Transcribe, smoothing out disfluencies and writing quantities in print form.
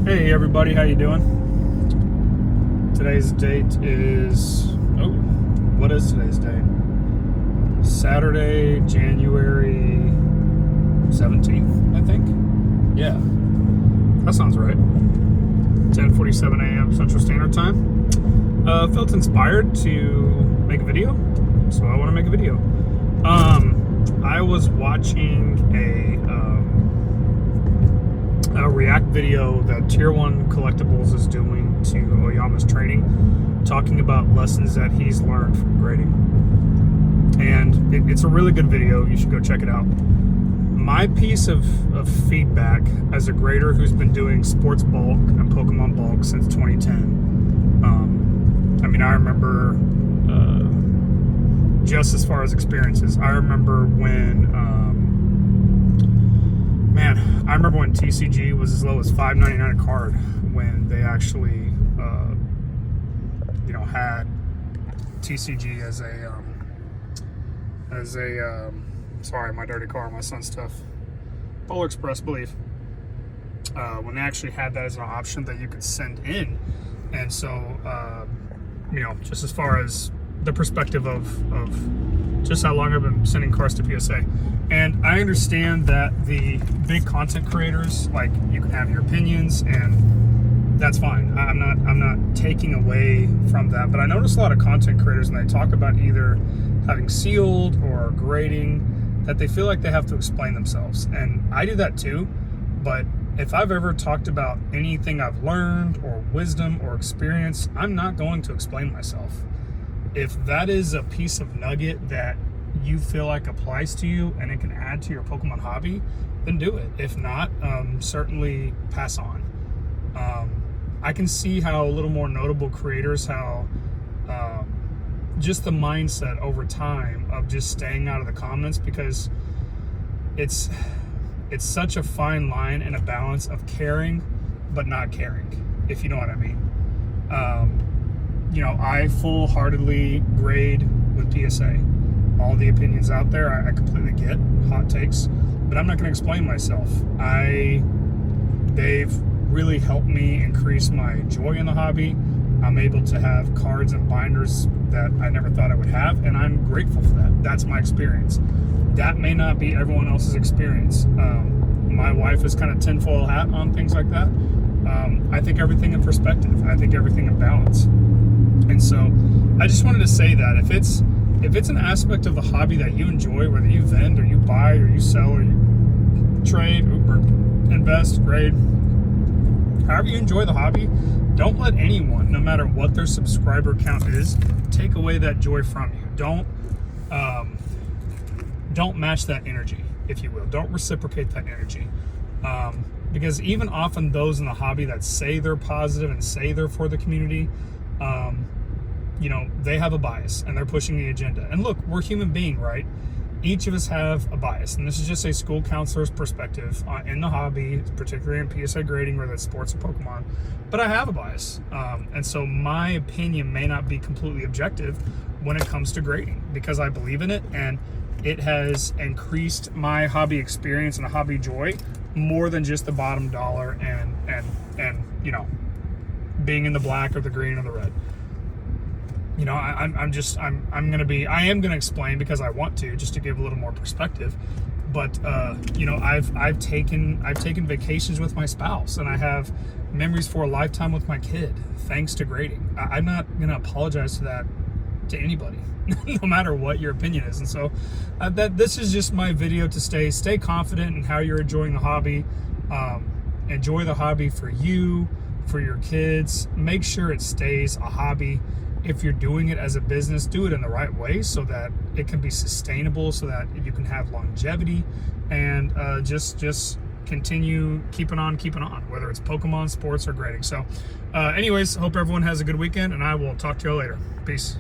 Hey everybody, how you doing? Today's date is what is today's date? Saturday, January 17th, I think. Yeah, that sounds right. 10:47 a.m. Central Standard Time. Felt inspired to make a video, so I want to make a video. I was watching a React video that Tier 1 Collectibles is doing to Oyama's training, talking about lessons that he's learned from grading. And it's a really good video. You should go check it out. My piece of feedback as a grader who's been doing sports bulk and Pokemon bulk since 2010. I remember just as far as experiences, I remember when TCG was as low as $5.99 a card when they actually had TCG as a sorry, my dirty car, my son's stuff, Polar Express, I believe, when they actually had that as an option that you could send in. And so just as far as the perspective of just how long I've been sending cars to PSA. And I understand that the big content creators, like, you can have your opinions, and that's fine. I'm not taking away from that, but I notice a lot of content creators, and they talk about either having sealed or grading, that they feel like they have to explain themselves. And I do that too, but if I've ever talked about anything I've learned or wisdom or experience, I'm not going to explain myself. If that is a piece of nugget that you feel like applies to you and it can add to your Pokemon hobby, then do it. If not, certainly pass on. I can see how a little more notable creators, how just the mindset over time of just staying out of the comments, because it's such a fine line and a balance of caring but not caring, if you know what I mean. I full-heartدly grade with PSA. All the opinions out there, I completely get, hot takes, but I'm not going to explain myself. They've really helped me increase my joy in the hobby. I'm able to have cards and binders that I never thought I would have, and I'm grateful for that. That's my experience. That may not be everyone else's experience. My wife is kind of tinfoil hat on things like that. I think everything in perspective. I think everything in balance. And so I just wanted to say that if it's an aspect of the hobby that you enjoy, whether you vend or you buy or you sell or you trade or invest, grade, however you enjoy the hobby, don't let anyone, no matter what their subscriber count is, take away that joy from you. Don't match that energy, if you will. Don't reciprocate that energy. Because even often those in the hobby that say they're positive and say they're for the community, they have a bias and they're pushing the agenda. And look, we're human beings, right? Each of us have a bias. And this is just a school counselor's perspective in the hobby, particularly in PSA grading, whether it's sports or Pokemon. But I have a bias. And so my opinion may not be completely objective when it comes to grading, because I believe in it and it has increased my hobby experience and hobby joy more than just the bottom dollar and being in the black or the green or the red. I am gonna explain because I want to, just to give a little more perspective. But I've taken vacations with my spouse, and I have memories for a lifetime with my kid, thanks to grading. I'm not gonna apologize to that to anybody, no matter what your opinion is. And so this is just my video to stay confident in how you're enjoying the hobby. Enjoy the hobby for you, for your kids. Make sure it stays a hobby. If you're doing it as a business, do it in the right way so that it can be sustainable, so that you can have longevity, and just continue keeping on, whether it's Pokemon, sports, or grading. So anyways, hope everyone has a good weekend, and I will talk to you all later. Peace.